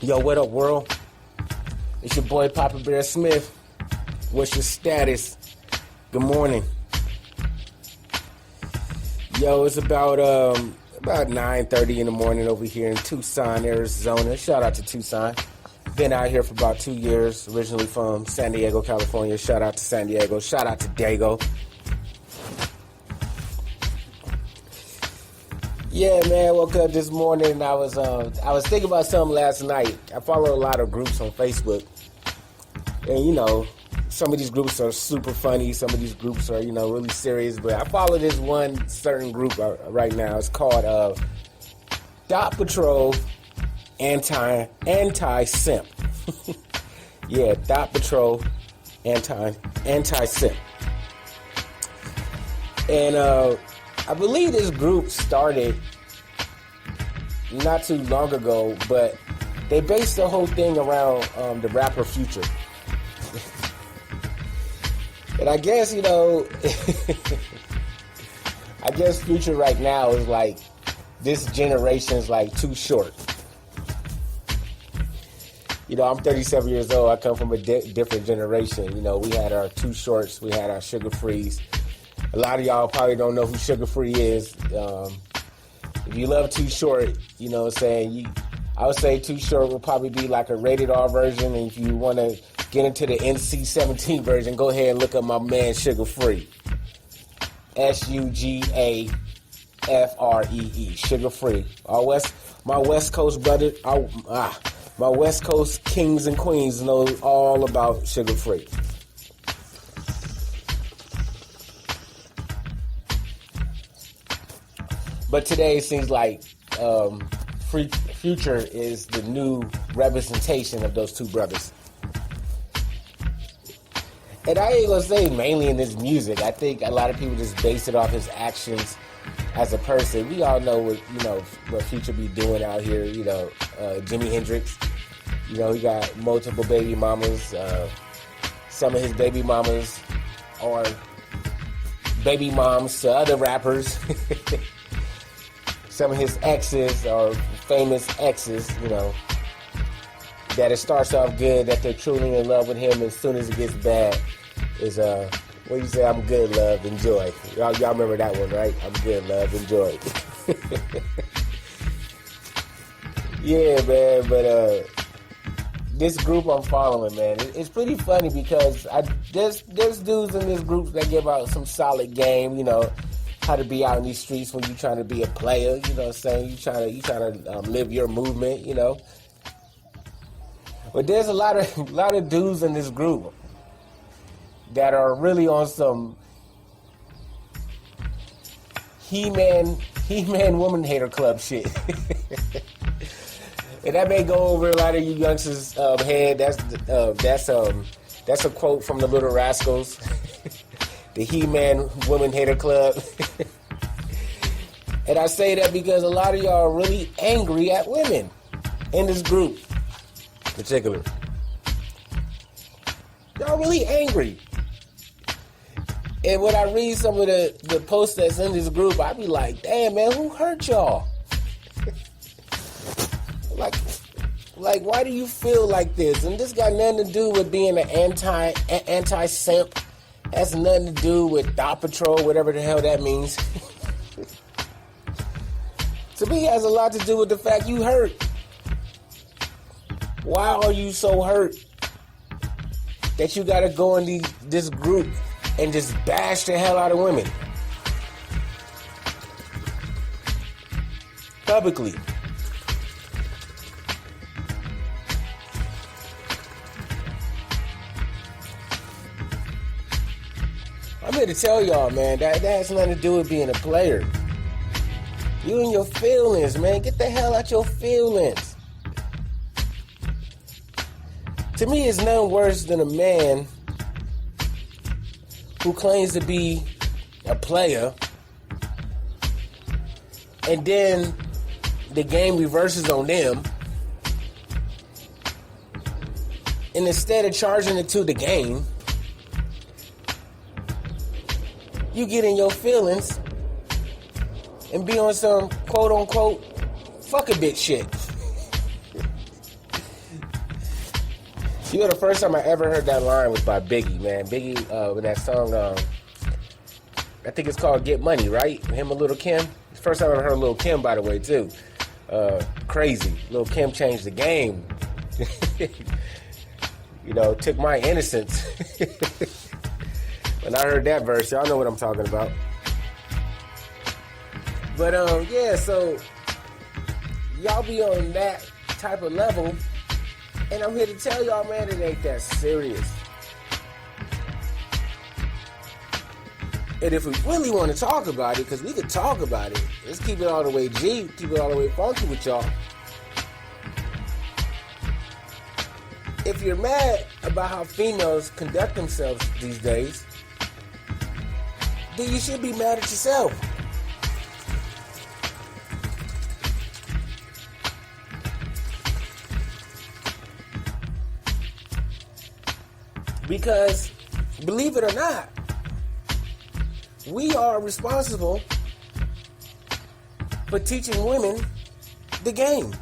Yo, what up, world? It's your boy, Papa Bear Smith. What's your status? Good morning. Yo, it's about 9:30 in the morning over here in Tucson, Arizona. Shout out to Tucson. Been out here for about 2 years, originally from San Diego, California. Shout out to San Diego. Shout out to Dago. Yeah, man, woke up this morning and I was thinking about something last night. I follow a lot of groups on Facebook. And, you know, some of these groups are super funny. Some of these groups are, you know, really serious. But I follow this one certain group right now. It's called Dot Patrol Anti-Simp. Yeah, Dot Patrol Anti-Simp. And I believe this group started not too long ago, but they based the whole thing around the rapper Future. And I guess, you know, I guess Future right now is like, this generation's like too short. You know, I'm 37 years old. I come from a different generation. You know, we had our Too Shorts. We had our Sugar Frees. A lot of y'all probably don't know who Sugar Free is. If you love Too Short, you know what I'm saying, I would say Too Short will probably be like a rated R version. And if you want to get into the NC-17 version, go ahead and look up my man Sugar Free. Sugarfree. Sugar Free. My West Coast brother, my West Coast kings and queens know all about Sugar Free. But today it seems like Future is the new representation of those two brothers. And I ain't gonna say mainly in his music. I think a lot of people just base it off his actions as a person. We all know what Future be doing out here. You know, Jimi Hendrix. You know, he got multiple baby mamas. Some of his baby mamas are baby moms to other rappers. Some of his exes are famous exes, you know, that it starts off good, that they're truly in love with him, and as soon as it gets bad, is, what do you say, I'm good, love, enjoy. Y'all remember that one, right? I'm good, love, enjoy. Yeah, man, but this group I'm following, man, it's pretty funny because there's dudes in this group that give out some solid game, you know, how to be out in these streets when you're trying to be a player, you know what I'm saying? You trying to live your movement, you know. But there's a lot of dudes in this group that are really on some He-Man woman hater club shit. And that may go over a lot of you youngsters' head. That's a quote from the Little Rascals. The He-Man Woman Hater Club. And I say that because a lot of y'all are really angry at women in this group in particular. Y'all really angry. And when I read some of the posts that's in this group, I be like, damn, man, who hurt y'all? Like, why do you feel like this? And this got nothing to do with being an anti-simp. Has nothing to do with Dot Patrol, whatever the hell that means. To me, it has a lot to do with the fact you hurt. Why are you so hurt that you gotta go in this group and just bash the hell out of women? Publicly. I'm here to tell y'all, man, that has nothing to do with being a player. You and your feelings, man. Get the hell out your feelings. To me, it's nothing worse than a man who claims to be a player and then the game reverses on them, and instead of charging it to the game, you get in your feelings and be on some quote-unquote fuck a bitch shit. You know, the first time I ever heard that line was by Biggie, man. Biggie, with that song, I think it's called Get Money, right? Him and Lil' Kim. First time I ever heard Lil' Kim, by the way, too. Crazy. Lil' Kim changed the game. You know, took my innocence. When I heard that verse, y'all know what I'm talking about. But, yeah, so y'all be on that type of level, and I'm here to tell y'all, man, it ain't that serious. And if we really want to talk about it, because we could talk about it, let's keep it all the way G, keep it all the way funky with y'all. If you're mad about how females conduct themselves these days, then you should be mad at yourself. Because, believe it or not, we are responsible for teaching women the game.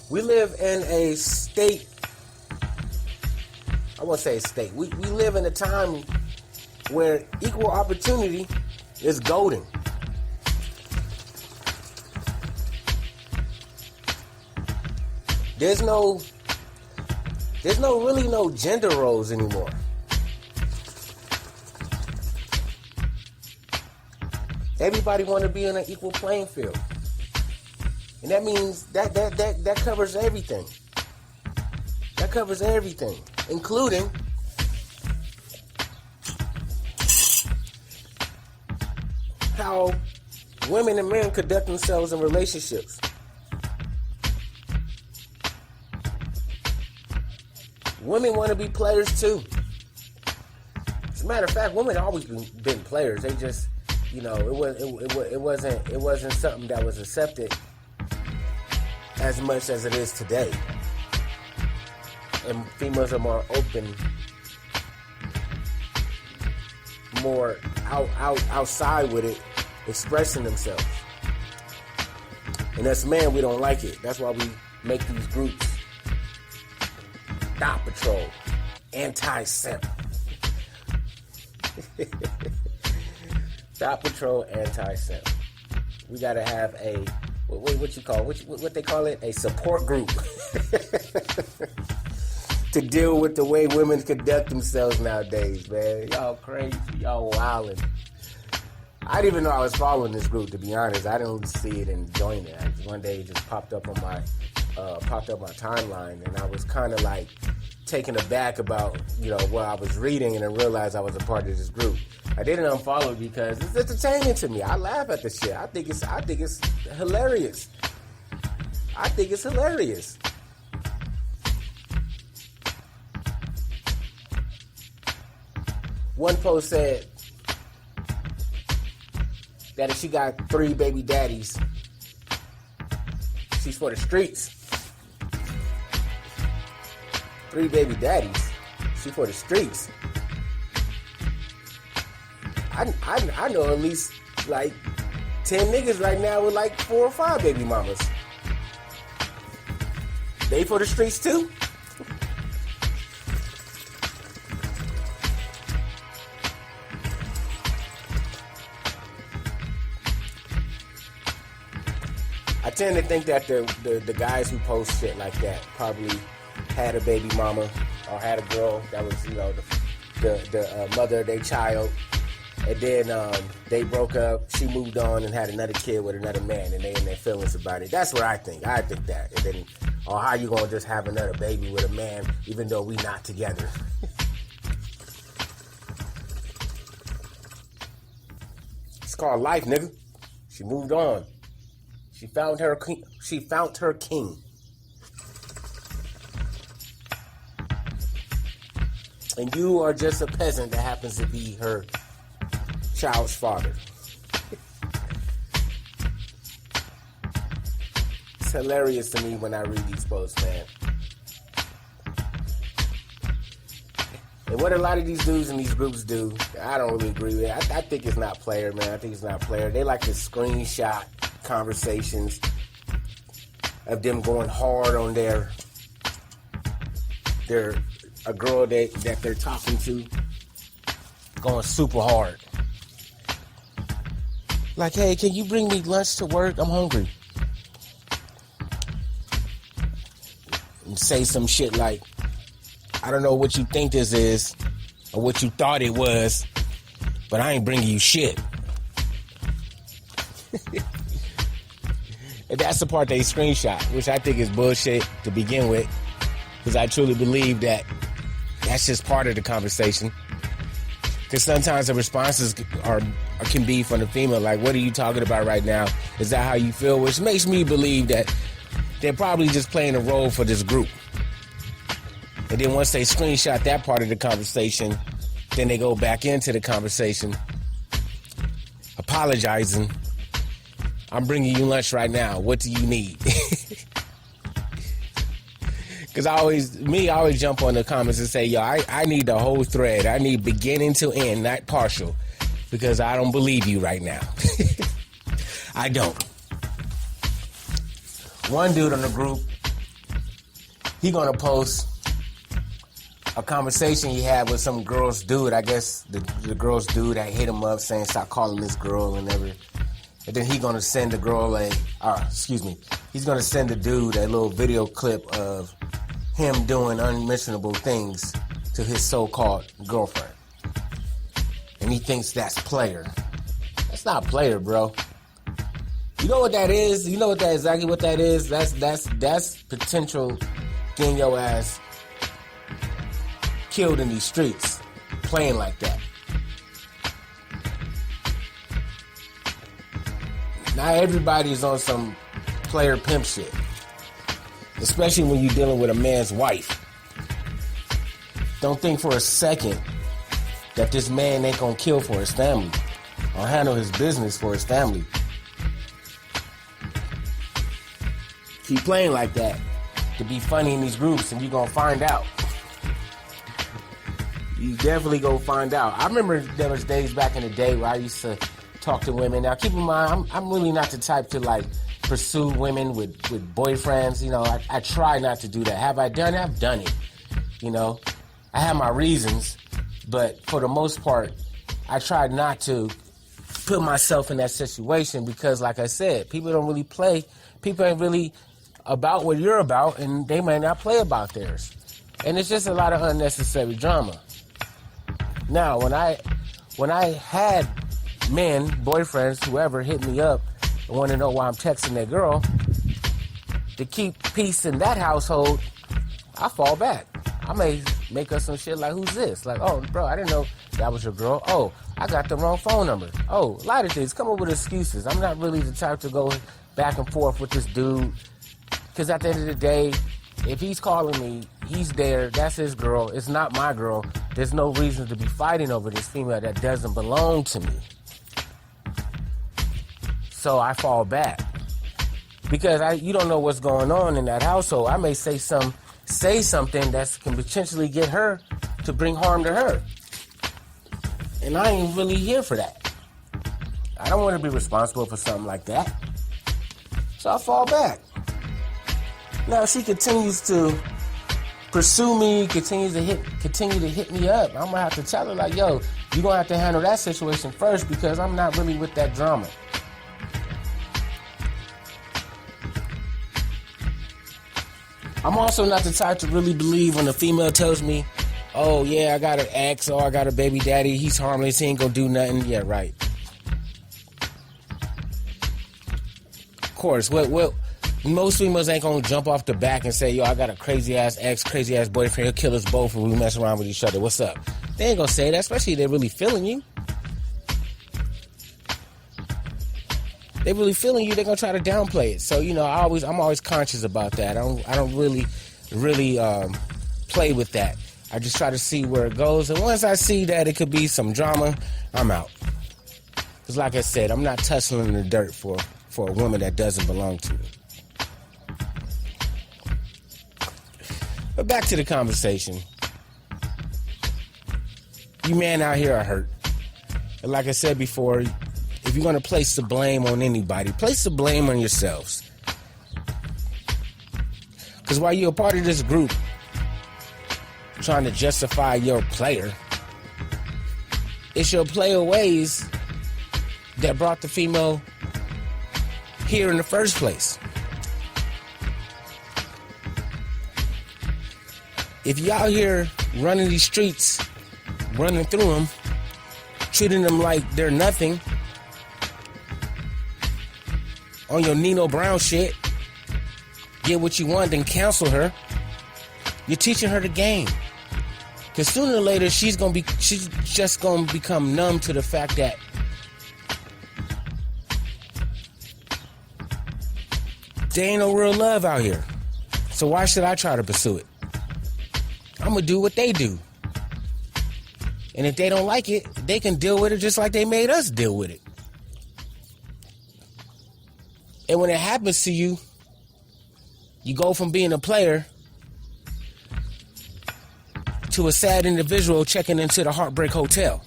We live in a state, I won't say a state, we live in a time where equal opportunity is golden. There's really no gender roles anymore. Everybody want to be on an equal playing field. And that means that covers everything. That covers everything, including how women and men conduct themselves in relationships. Women want to be players too. As a matter of fact, women always been players. They just, you know, it wasn't something that was accepted as much as it is today. And females are more open, more outside with it, expressing themselves. And as men, we don't like it. That's why we make these groups. Stop Patrol, anti-simp. Stop Patrol, anti-simp. We gotta have a what they call it? A support group to deal with the way women conduct themselves nowadays, man. Y'all crazy, y'all wildin'. I didn't even know I was following this group, to be honest. I didn't see it and join it. One day it just popped up on my timeline, and I was kind of like taken aback about, you know, what I was reading, and I realized I was a part of this group. I didn't unfollow because it's entertaining to me. I laugh at the shit. I think it's hilarious. I think it's hilarious. One post said that if she got 3 baby daddies, she's for the streets. 3 baby daddies, she for the streets. I know at least like 10 niggas right now with like 4 or 5 baby mamas. They for the streets too? I tend to think that the guys who post shit like that probably had a baby mama or had a girl that was, you know, the mother of their child, and then they broke up, she moved on and had another kid with another man, and they in their feelings about it. That's what I think. I think that. And then, how you gonna just have another baby with a man even though we not together? It's called life, nigga. She moved on. She found her king. And you are just a peasant that happens to be her child's father. It's hilarious to me when I read these posts, man. And what a lot of these dudes in these groups do, I don't really agree with it. I think it's not player, man. I think it's not player. They like to screenshot conversations of them going hard on a girl that they're talking to, going super hard. Like, hey, can you bring me lunch to work? I'm hungry. And say some shit like, I don't know what you think this is or what you thought it was, but I ain't bringing you shit. And that's the part they screenshot, which I think is bullshit to begin with, because I truly believe that that's just part of the conversation. Because sometimes the responses can be from the female, like, what are you talking about right now? Is that how you feel? Which makes me believe that they're probably just playing a role for this group. And then once they screenshot that part of the conversation, then they go back into the conversation, apologizing. I'm bringing you lunch right now. What do you need? Because I always jump on the comments and say, yo, I need the whole thread. I need beginning to end, not partial. Because I don't believe you right now. I don't. One dude on the group, he gonna post a conversation he had with some girl's dude. I guess the girl's dude that hit him up saying stop calling this girl and everything. And then he's gonna send the girl he's gonna send the dude a little video clip of him doing unmentionable things to his so-called girlfriend. And he thinks that's player. That's not player, bro. You know what that is? You know exactly what that is? That's potential getting your ass killed in these streets, playing like that. Not everybody's on some player pimp shit, especially when you're dealing with a man's wife. Don't think for a second that this man ain't gonna kill for his family or handle his business for his family. Keep playing like that to be funny in these groups, and you're gonna find out. You definitely go find out. I remember there was days back in the day where I used to talk to women. Now, keep in mind, I'm really not the type to like pursue women with boyfriends. You know, I try not to do that. Have I done it? I've done it. You know, I have my reasons, but for the most part, I try not to put myself in that situation because, like I said, people don't really play. People ain't really about what you're about, and they may not play about theirs. And it's just a lot of unnecessary drama. Now, when I had men, boyfriends, whoever hit me up and want to know why I'm texting their girl, to keep peace in that household, I fall back. I may make up some shit like, who's this? Like, oh, bro, I didn't know that was your girl. Oh, I got the wrong phone number. Oh, a lot of things. Come up with excuses. I'm not really the type to go back and forth with this dude. Because at the end of the day, if he's calling me, he's there. That's his girl. It's not my girl. There's no reason to be fighting over this female that doesn't belong to me. So I fall back. Because you don't know what's going on in that household. I may say something that can potentially get her to bring harm to her. And I ain't really here for that. I don't want to be responsible for something like that. So I fall back. Now, if she continues to pursue me, continue to hit me up, I'm going to have to tell her, like, yo, you're going to have to handle that situation first because I'm not really with that drama. I'm also not the type to really believe when a female tells me, oh, yeah, I got an ex or I got a baby daddy, he's harmless, he ain't going to do nothing. Yeah, right. Of course, most females ain't gonna jump off the back and say, yo, I got a crazy ass ex, crazy ass boyfriend, he'll kill us both if we mess around with each other. What's up? They ain't gonna say that, especially if they're really feeling you. They really feeling you, they're gonna try to downplay it. So, you know, I'm always conscious about that. I don't really play with that. I just try to see where it goes. And once I see that it could be some drama, I'm out. Because like I said, I'm not tussling in the dirt for a woman that doesn't belong to me. But back to the conversation. You men out here are hurt. And like I said before, if you're going to place the blame on anybody, place the blame on yourselves. Because while you're a part of this group trying to justify your player, it's your player ways that brought the female here in the first place. If you out here running these streets, running through them, treating them like they're nothing, on your Nino Brown shit, get what you want, then cancel her, you're teaching her the game. Because sooner or later, she's just gonna become numb to the fact that there ain't no real love out here. So why should I try to pursue it? I'm gonna do what they do. And if they don't like it, they can deal with it just like they made us deal with it. And when it happens to you, you go from being a player to a sad individual checking into the Heartbreak Hotel.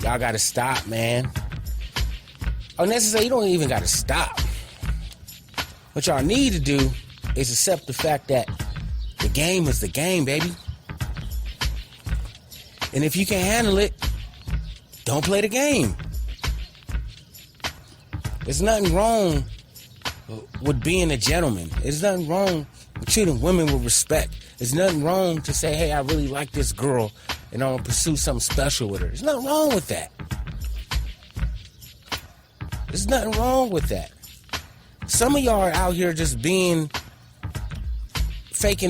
Y'all gotta stop, man. Unnecessary, you don't even gotta stop. What y'all need to do is accept the fact that the game is the game, baby. And if you can't handle it, don't play the game. There's nothing wrong with being a gentleman. There's nothing wrong with treating women with respect. There's nothing wrong to say, hey, I really like this girl and I want to pursue something special with her. There's nothing wrong with that. There's nothing wrong with that. Some of y'all are out here just faking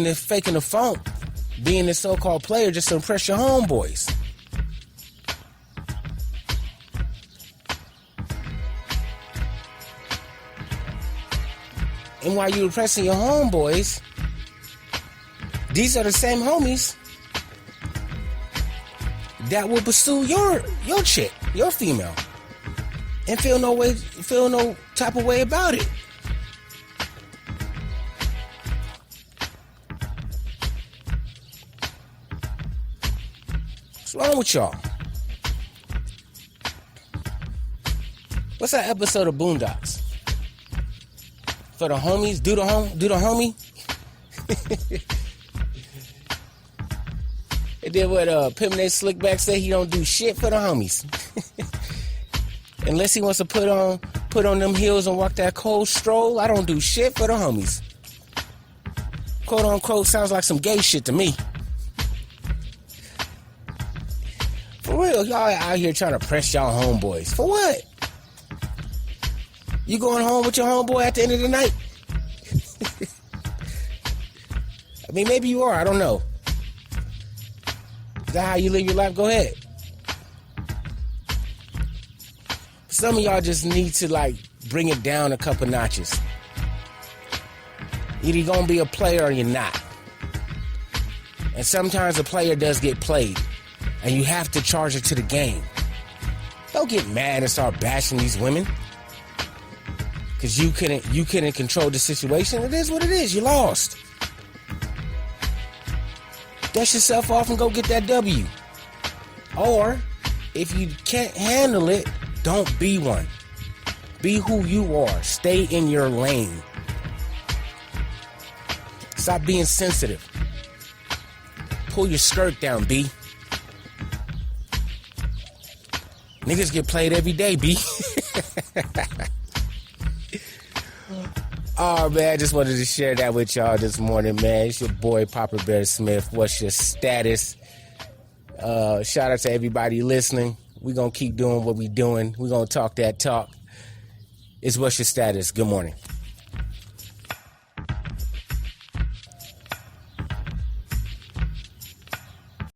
the funk, being this so-called player just to impress your homeboys. And while you're impressing your homeboys, these are the same homies that will pursue your chick, your female, and feel no type of way about it. What's wrong with y'all? What's that episode of Boondocks? For the homies, do the homie. And then what Pimp Nate Slickback said, he don't do shit for the homies. Unless he wants to put on them heels and walk that cold stroll, I don't do shit for the homies. Quote unquote sounds like some gay shit to me. For real, y'all out here trying to press y'all homeboys. For what? You going home with your homeboy at the end of the night? I mean, maybe you are. I don't know. Is that how you live your life? Go ahead. Some of y'all just need to, bring it down a couple notches. Either you're going to be a player or you're not. And sometimes a player does get played. And you have to charge it to the game. Don't get mad and start bashing these women. Because you couldn't control the situation. It is what it is. You lost. Dust yourself off and go get that W. Or, if you can't handle it, don't be one. Be who you are. Stay in your lane. Stop being sensitive. Pull your skirt down, B. Niggas get played every day, B. Oh, man, I just wanted to share that with y'all this morning, man. It's your boy, Papa Bear Smith. What's your status? Shout out to everybody listening. We're going to keep doing what we're doing. We're going to talk that talk. It's What's Your Status. Good morning.